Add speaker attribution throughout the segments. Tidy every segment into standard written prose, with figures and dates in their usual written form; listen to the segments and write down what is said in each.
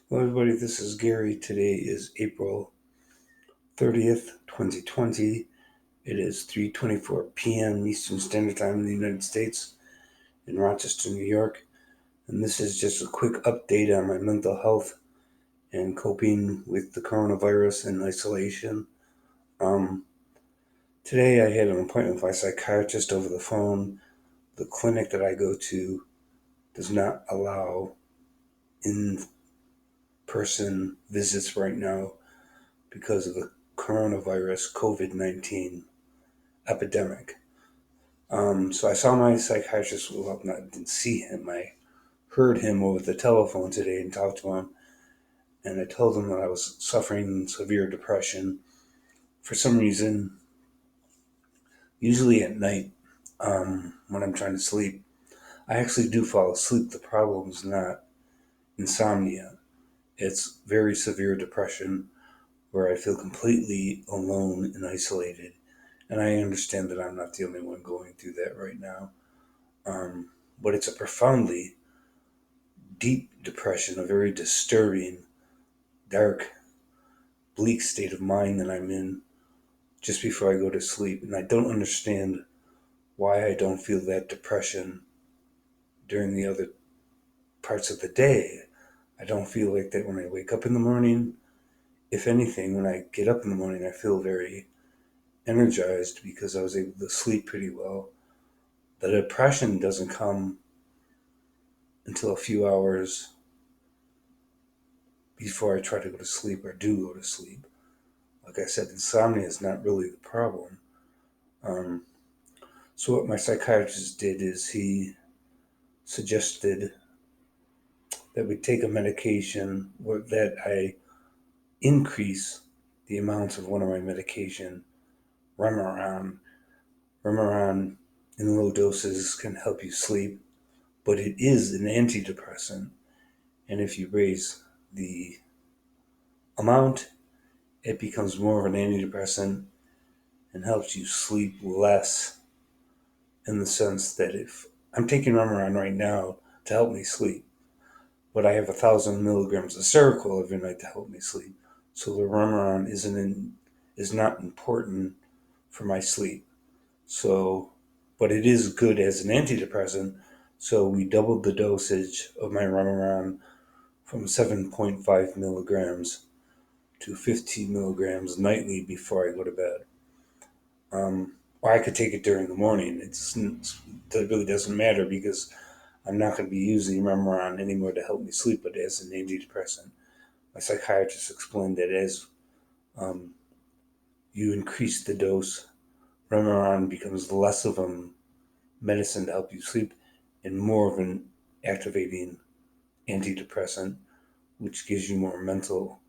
Speaker 1: Hello, everybody. This is Gary. Today is April 30th, 2020. It is 3:24 p.m. Eastern Standard Time in the United States in Rochester, New York. And this is just a quick update on my mental health and coping with the coronavirus and isolation. Um, Today I had an appointment with my psychiatrist over the phone. The clinic that I go to does not allow in-person visits right now because of the coronavirus COVID-19 epidemic. So I saw my psychiatrist. Well, I didn't see him. I heard him over the telephone today and talked to him. And I told him that I was suffering severe depression. For some reason, usually at night, when I'm trying to sleep, I actually do fall asleep. The problem is not insomnia. It's very severe depression where I feel completely alone and isolated. And I understand that I'm not the only one going through that right now. But it's a profoundly deep depression, a very disturbing, dark, bleak state of mind that I'm in just before I go to sleep. And I don't understand why I don't feel that depression during the other parts of the day. I don't feel like that when I wake up in the morning. If anything, when I get up in the morning, I feel very energized because I was able to sleep pretty well. The depression doesn't come until a few hours before I try to go to sleep or do go to sleep. Like I said, insomnia is not really the problem. Um, so, what my psychiatrist did is he suggested that we take a medication that I increase the amount of one of my medication, Remeron. Remeron in low doses can help you sleep, but it is an antidepressant. And if you raise the amount, it becomes more of an antidepressant and helps you sleep less, in the sense that if I'm taking Remeron right now to help me sleep, but I have 1,000 milligrams of Seroquel every night to help me sleep. So the Remeron is not important for my sleep. So, but it is good as an antidepressant. So we doubled the dosage of my Remeron from 7.5 milligrams to 15 milligrams nightly before I go to bed. Or I could take it during the morning. It really doesn't matter because I'm not going to be using Remeron anymore to help me sleep, but as an antidepressant. My psychiatrist explained that as um, you increase the dose, Remeron becomes less of a medicine to help you sleep and more of an activating antidepressant, which gives you more mental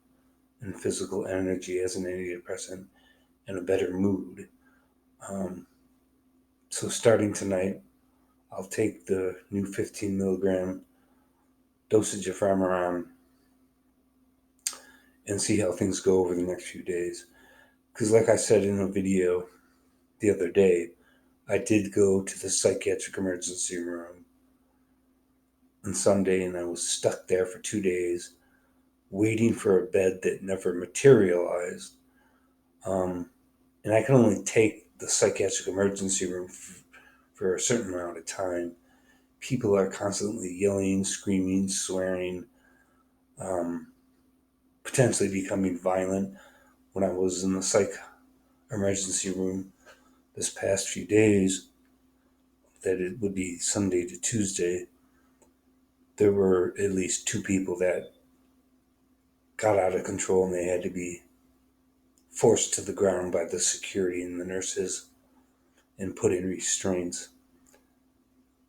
Speaker 1: and physical energy as an antidepressant and a better mood. Um, so starting tonight, I'll take the new 15 milligram dosage of Remeron and see how things go over the next few days. Because, like I said in a video the other day, I did go to the psychiatric emergency room on Sunday and I was stuck there for 2 days waiting for a bed that never materialized. Um, and I can only take the psychiatric emergency room for a certain amount of time. People are constantly yelling, screaming, swearing, um, potentially becoming violent. When I was in the psych emergency room this past few days, that it would be Sunday to Tuesday, there were at least two people that got out of control and they had to be forced to the ground by the security and the nurses and put in restraints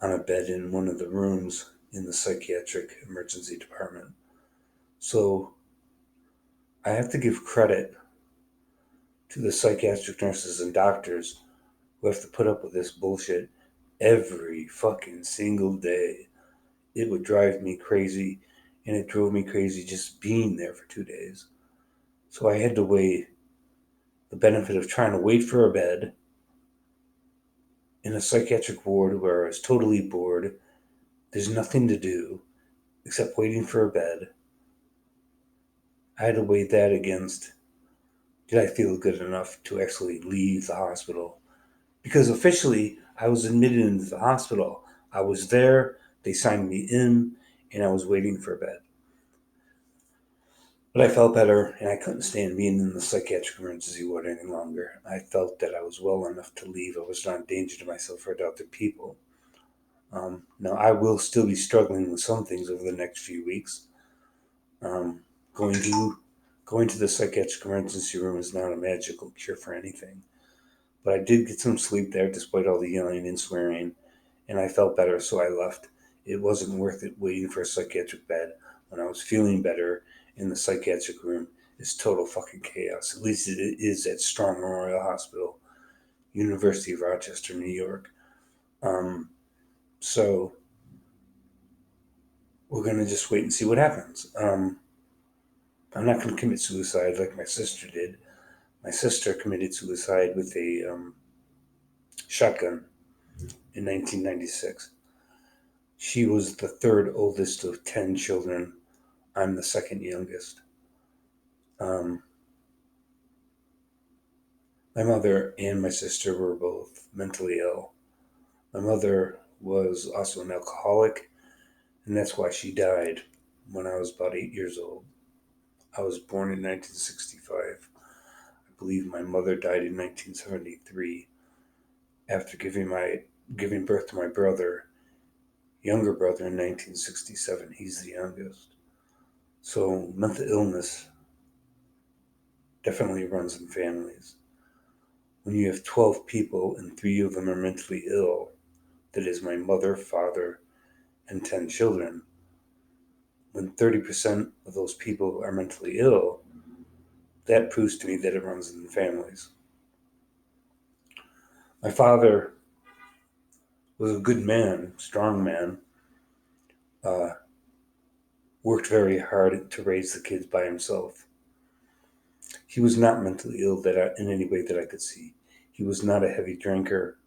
Speaker 1: on a bed in one of the rooms in the psychiatric emergency department. So I have to give credit to the psychiatric nurses and doctors who have to put up with this bullshit every fucking single day. It would drive me crazy, and it drove me crazy just being there for 2 days. So I had to weigh the benefit of trying to wait for a bed in a psychiatric ward where I was totally bored. There's nothing to do except waiting for a bed. I had to weigh that against, did I feel good enough to actually leave the hospital? Because officially, I was admitted into the hospital. I was there, they signed me in, and I was waiting for bed. But I felt better, and I couldn't stand being in the psychiatric emergency ward any longer. I felt that I was well enough to leave. I was not a danger to myself or to other people. Now, I will still be struggling with some things over the next few weeks. Um, going to going to the psychiatric emergency room is not a magical cure for anything. But I did get some sleep there despite all the yelling and swearing, and I felt better, so I left. It wasn't worth it waiting for a psychiatric bed when I was feeling better in the psychiatric room. It's total fucking chaos. At least it is at Strong Memorial Hospital, University of Rochester, New York. So we're gonna just wait and see what happens. I'm not gonna commit suicide like my sister did. My sister committed suicide with a shotgun in 1996. She was the third oldest of 10 children. I'm the second youngest. Um, my mother and my sister were both mentally ill. My mother was also an alcoholic, and that's why she died when I was about 8 years old. I was born in 1965. I believe my mother died in 1973 after giving birth to my younger brother in 1967. He's the youngest. So mental illness definitely runs in families. When you have 12 people and 3 of them are mentally ill, that is my mother, father, and 10 children, when 30% of those people are mentally ill, that proves to me that it runs in families. My father was a good man, strong man, uh, worked very hard to raise the kids by himself. He was not mentally ill in any way that I could see. He was not a heavy drinker.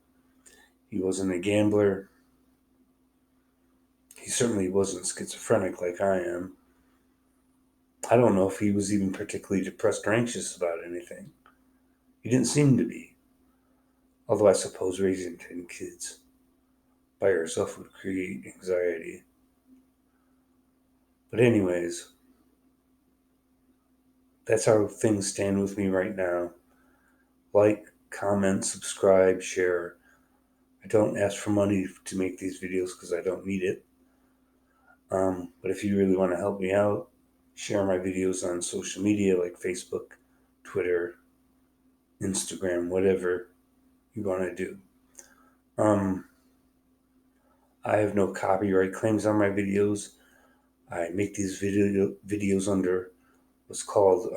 Speaker 1: He wasn't a gambler. He certainly wasn't schizophrenic like I am. I don't know if he was even particularly depressed or anxious about anything. He didn't seem to be. Although I suppose raising 10 kids by yourself would create anxiety. But, anyways, that's how things stand with me right now. Like, comment, subscribe, share. I don't ask for money to make these videos because I don't need it. But if you really want to help me out, share my videos on social media like Facebook, Twitter, Instagram, whatever you want to do. I have no copyright claims on my videos. I make these videos under what's called,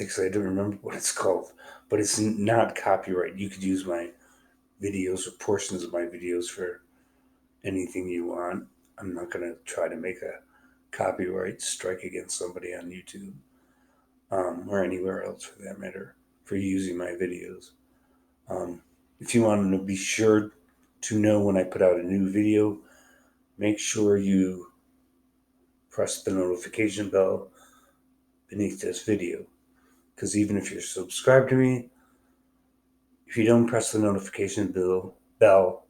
Speaker 1: actually I don't remember what it's called, but it's not copyright. You could use my videos or portions of my videos for anything you want. I'm not going to try to make a copyright strike against somebody on YouTube, or anywhere else for that matter, for using my videos. If you want to be sure to know when I put out a new video, make sure you press the notification bell beneath this video. Because even if you're subscribed to me, if you don't press the notification bell,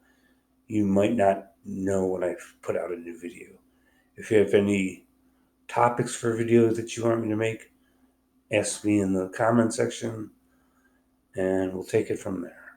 Speaker 1: you might not know when I've put out a new video. If you have any topics for videos that you want me to make, ask me in the comment section, and we'll take it from there.